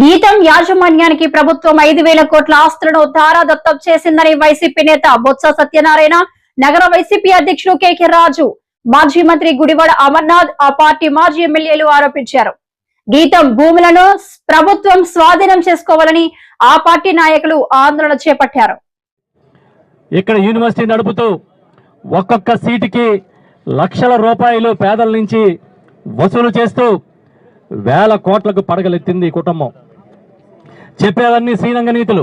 గీతం యాజమాన్యానికి ప్రభుత్వం 5,000 కోట్ల ఆస్తులను ధారాదత్తం చేసిందని వైసీపీ నేత బొత్స సత్యనారాయణ, నగర వైసీపీ అధ్యక్షుడు కేకే రాజు, మాజీ మంత్రి గుడివాడ అమర్నాథ్, ఆ పార్టీ మాజీ ఎమ్మెల్యేలు ఆరోపించారు. గీతం భూములను ప్రభుత్వం స్వాధీనం చేసుకోవాలని ఆ పార్టీ నాయకులు ఆందోళన చేపట్టారు. ఇక్కడ యూనివర్సిటీ నడుపుతూ ఒక్కొక్క సీటుకి లక్షల రూపాయలు పేదల నుంచి వసూలు చేస్తూ వేల కోట్లకు పడగలెత్తింది కుటుంబం. చెప్పేవన్నీ శ్రీరంగ నీతులు,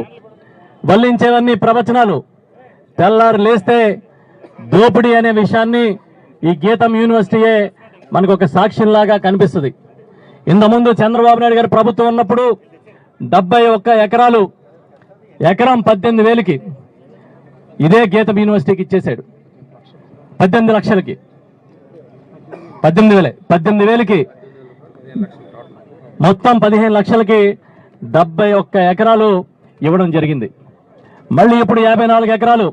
వల్లించేవన్నీ ప్రవచనాలు. తెల్లారు లేస్తే దోపిడీ అనే విషయాన్ని ఈ గీతం యూనివర్సిటీయే మనకు ఒక సాక్ష్యంలాగా కనిపిస్తుంది. ఇంతకుముందు చంద్రబాబు నాయుడు గారి ప్రభుత్వం ఉన్నప్పుడు 71 ఎకరాలు, ఎకరం 18,000కి ఇదే గీతం యూనివర్సిటీకి ఇచ్చేశాడు. 18 లక్షలకి, 18,000కి మొత్తం 15 లక్షలకి 71 ఎకరాలు ఇవ్వడం జరిగింది. మళ్ళీ ఇప్పుడు 54 ఎకరాలు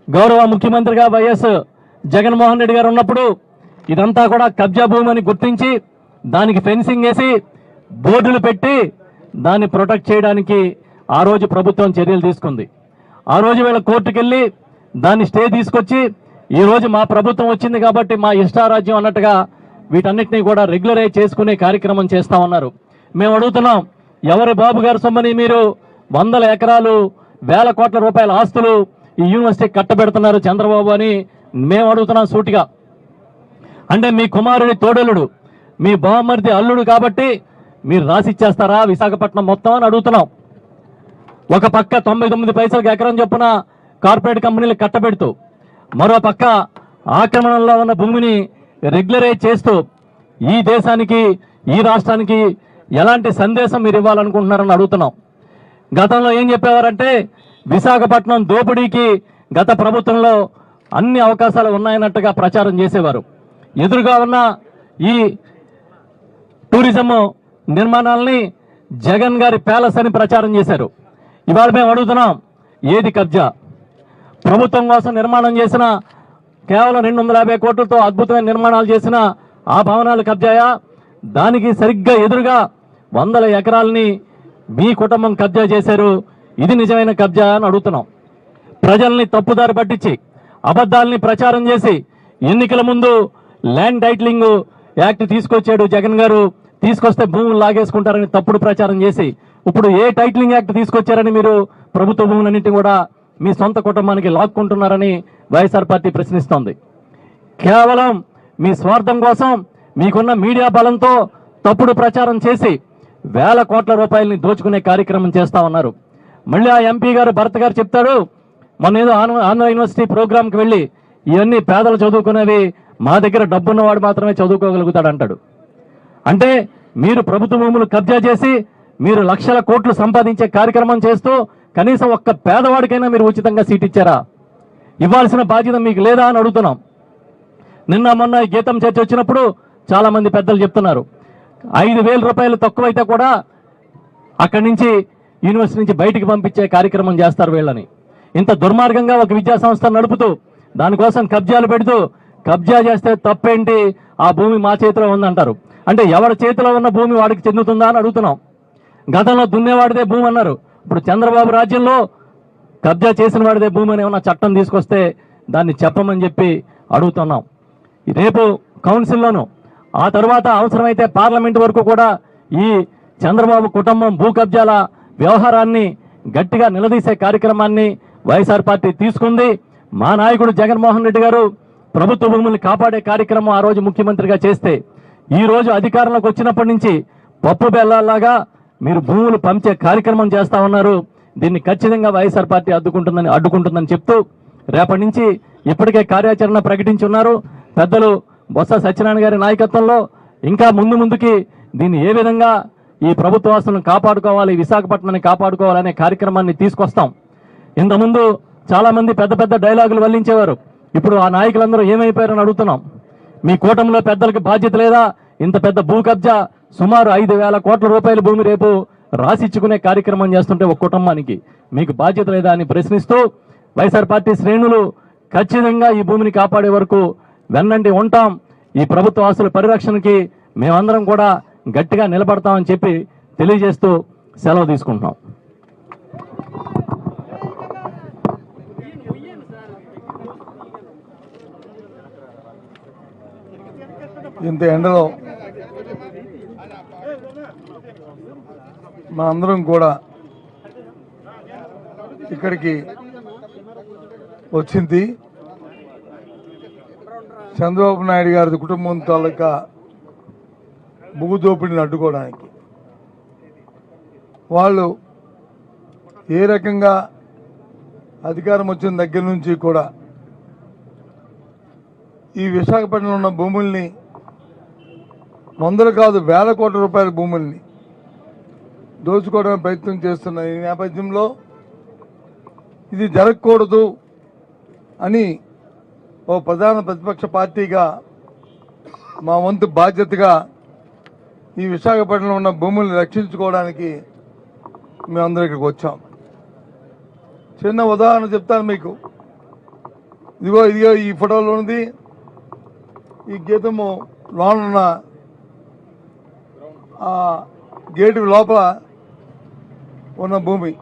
గౌరవ ముఖ్యమంత్రిగా వైఎస్ జగన్మోహన్ రెడ్డి గారు ఉన్నప్పుడు ఇదంతా కూడా కబ్జా భూమి అని గుర్తించి దానికి ఫెన్సింగ్ వేసి బోర్డులు పెట్టి దాన్ని ప్రొటెక్ట్ చేయడానికి ఆ రోజు ప్రభుత్వం చర్యలు తీసుకుంది. ఆ రోజు వీళ్ళ కోర్టుకు వెళ్ళి దాన్ని స్టే తీసుకొచ్చి ఈ రోజు మా ప్రభుత్వం వచ్చింది కాబట్టి మా ఇష్టారాజ్యం అన్నట్టుగా వీటన్నిటినీ కూడా రెగ్యులరైజ్ చేసుకునే కార్యక్రమం చేస్తా ఉన్నారు. మేము అడుగుతున్నాం, ఎవరి బాబు గారు సొమ్మని మీరు 100 ఎకరాలు, వేల కోట్ల రూపాయల ఆస్తులు ఈ యూనివర్సిటీ కట్టబెడుతున్నారు చంద్రబాబు అని మేము అడుగుతున్నాం సూటిగా. అంటే మీ కుమారుడి తోడలుడు, మీ బావమరిది అల్లుడు కాబట్టి మీరు రాసిచ్చేస్తారా విశాఖపట్నం మొత్తం అని అడుగుతున్నాం. ఒక పక్క 99 పైసలకు ఎకరం చొప్పున కార్పొరేట్ కంపెనీలు కట్టబెడుతూ, మరో పక్క ఆక్రమణలో ఉన్న భూమిని రెగ్యులరైజ్ చేస్తూ ఈ దేశానికి, ఈ రాష్ట్రానికి ఎలాంటి సందేశం మీరు ఇవ్వాలనుకుంటున్నారని అడుగుతున్నాం. గతంలో ఏం చెప్పేవారంటే విశాఖపట్నం దోపిడీకి గత ప్రభుత్వంలో అన్ని అవకాశాలు ఉన్నాయన్నట్టుగా ప్రచారం చేసేవారు. ఎదురుగా ఉన్న ఈ టూరిజం నిర్మాణాలని జగన్ గారి ప్యాలెస్ అని ప్రచారం చేశారు. ఇవాళ మేము అడుగుతున్నాం, ఏది కబ్జా? ప్రభుత్వం కోసం నిర్మాణం చేసిన కేవలం 250 కోట్లతో అద్భుతమైన నిర్మాణాలు చేసిన ఆ భవనాలు కబ్జాయా? దానికి సరిగ్గా ఎదురుగా 100 ఎకరాలని మీ కుటుంబం కబ్జా చేశారు. ఇది నిజమైన కబ్జా అని అడుగుతున్నాం. ప్రజల్ని తప్పుదారి పట్టించి అబద్ధాలని ప్రచారం చేసి ఎన్నికల ముందు ల్యాండ్ టైటిలింగ్ యాక్ట్ తీసుకొచ్చాడు జగన్ గారు. తీసుకొస్తే భూములు లాగేసుకుంటారని తప్పుడు ప్రచారం చేసి ఇప్పుడు ఏ టైటిలింగ్ యాక్ట్ తీసుకొచ్చారని మీరు ప్రభుత్వ భూములన్నింటినీ కూడా మీ సొంత కుటుంబానికి లాక్కుంటున్నారని వైఎస్ఆర్ పార్టీ ప్రశ్నిస్తోంది. కేవలం మీ స్వార్థం కోసం మీకున్న మీడియా బలంతో తప్పుడు ప్రచారం చేసి వేల కోట్ల రూపాయలని దోచుకునే కార్యక్రమం చేస్తా ఉన్నారు. మళ్ళీ ఆ ఎంపీ గారు భరత్ గారు చెప్తాడు, మొన్న ఏదో ఆంధ్ర యూనివర్సిటీ ప్రోగ్రాంకి వెళ్ళి ఇవన్నీ పేదలు చదువుకునేవి, మా దగ్గర డబ్బున్నవాడు మాత్రమే చదువుకోగలుగుతాడు అంటాడు. అంటే మీరు ప్రభుత్వ భూములు కబ్జా చేసి మీరు లక్షల కోట్లు సంపాదించే కార్యక్రమం చేస్తూ కనీసం ఒక్క పేదవాడికైనా మీరు ఉచితంగా సీట్ ఇచ్చారా? ఇవ్వాల్సిన బాధ్యత మీకు లేదా అని అడుగుతున్నాం. నిన్న మొన్న గీతం చర్చ వచ్చినప్పుడు చాలా మంది పెద్దలు చెప్తున్నారు, 5,000 రూపాయలు తక్కువైతే కూడా అక్కడి నుంచి యూనివర్సిటీ నుంచి బయటికి పంపించే కార్యక్రమం చేస్తారు వీళ్ళని. ఇంత దుర్మార్గంగా ఒక విద్యా సంస్థ నడుపుతూ దానికోసం కబ్జాలు పెడుతూ, కబ్జా చేస్తే తప్పేంటి, ఆ భూమి మా చేతిలో ఉందంటారు. అంటే ఎవరి చేతిలో ఉన్న భూమి వాడికి చెందుతుందా అని అడుగుతున్నాం. గతంలో దున్నేవాడిదే భూమి అన్నారు. ఇప్పుడు చంద్రబాబు రాజ్యంలో కబ్జా చేసిన వాడిదే భూమి అని ఏమన్నా చట్టం తీసుకొస్తే దాన్ని చెప్పమని చెప్పి అడుగుతున్నాం. రేపు కౌన్సిల్లోనూ, ఆ తర్వాత అవసరమైతే పార్లమెంట్ వరకు కూడా ఈ చంద్రబాబు కుటుంబం భూ కబ్జాల వ్యవహారాన్ని గట్టిగా నిలదీసే కార్యక్రమాన్ని వైఎస్ఆర్ పార్టీ తీసుకుంది. మా నాయకుడు జగన్మోహన్ రెడ్డి గారు ప్రభుత్వ భూముల్ని కాపాడే కార్యక్రమం ఆ రోజు ముఖ్యమంత్రిగా చేస్తే, ఈ రోజు అధికారంలోకి వచ్చినప్పటి నుంచి పప్పు బెల్లాల్లాగా మీరు భూములు పంచే కార్యక్రమం చేస్తా ఉన్నారు. దీన్ని ఖచ్చితంగా వైఎస్ఆర్ పార్టీ అడ్డుకుంటుందని చెప్తూ రేపటి నుంచి ఇప్పటికే కార్యాచరణ ప్రకటించున్నారు పెద్దలు బొత్స సత్యనారాయణ గారి నాయకత్వంలో. ఇంకా ముందుకి దీన్ని ఏ విధంగా ఈ ప్రభుత్వ ఆస్తులను కాపాడుకోవాలి, విశాఖపట్నాన్ని కాపాడుకోవాలనే కార్యక్రమాన్ని తీసుకొస్తాం. ఇంతకుముందు చాలా మంది పెద్ద పెద్ద డైలాగులు వల్లించేవారు. ఇప్పుడు ఆ నాయకులందరూ ఏమైపోయారని అడుగుతున్నాం. మీ కూటమిలో పెద్దలకు బాధ్యత లేదా? ఇంత పెద్ద భూ కబ్జా, సుమారు 5,000 కోట్ల రూపాయల భూమి రేపు రాసిచ్చుకునే కార్యక్రమం చేస్తుంటే ఒక కుటుంబానికి మీకు బాధ్యత లేదా అని ప్రశ్నిస్తూ వైఎస్ఆర్ పార్టీ శ్రేణులు ఖచ్చితంగా ఈ భూమిని కాపాడే వరకు వెన్నంటి ఉంటాం. ఈ ప్రభుత్వ ఆస్తుల పరిరక్షణకి మేమందరం కూడా గట్టిగా నిలబడతామని చెప్పి తెలియజేస్తూ సెలవు తీసుకుంటున్నాం. ఇంత ఎండలో మనందరం కూడా ఇక్కడికి వచ్చింది చంద్రబాబు నాయుడు గారి కుటుంబం తాలూకా భూ దోపిడీని అడ్డుకోవడానికి. వాళ్ళు ఏ రకంగా అధికారం వచ్చిన దగ్గర నుంచి కూడా ఈ విశాఖపట్నంలో ఉన్న భూముల్ని వందలు కాదు వేల కోట్ల రూపాయల భూముల్ని దోచుకోవడానికి ప్రయత్నం చేస్తున్న ఈ నేపథ్యంలో ఇది జరగకూడదు అని ఓ ప్రధాన ప్రతిపక్ష పార్టీగా మా వంతు బాధ్యతగా ఈ విశాఖపట్నంలో ఉన్న భూముల్ని రక్షించుకోవడానికి మేమందరం ఇక్కడికి వచ్చాం. చిన్న ఉదాహరణ చెప్తాను మీకు. ఇదిగో ఈ ఫోటోలో ఉంది ఈ గీతము లోనున్న ఆ గేటు లోపల ఉన్న భూమి.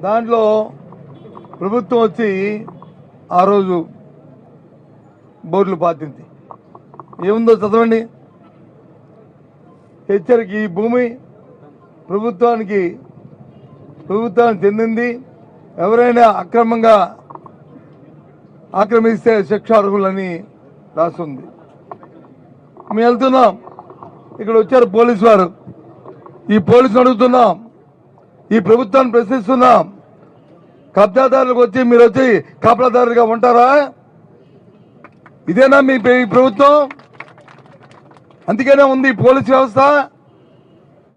దాంట్లో ప్రభుత్వం వచ్చి ఆ రోజు బోర్డులు పాతింది. ఏముందో చదవండి. హెచ్చరిక, ఈ భూమి ప్రభుత్వానికి చెందింది, ఎవరైనా అక్రమంగా ఆక్రమిస్తే శిక్షార్హులని రాస్తుంది. మేము వెళ్తున్నాం, ఇక్కడ వచ్చారు పోలీసు వారు. ఈ పోలీసులు అడుగుతున్నాం, ఈ ప్రభుత్వాన్ని ప్రశ్నిస్తున్నాం, కబ్జాదారులకు వచ్చి మీరు వచ్చి కాపలాదారులుగా ఉంటారా? ఇదేనా మీ ప్రభుత్వం? అందుకనే ఉంది పోలీసు వ్యవస్థ.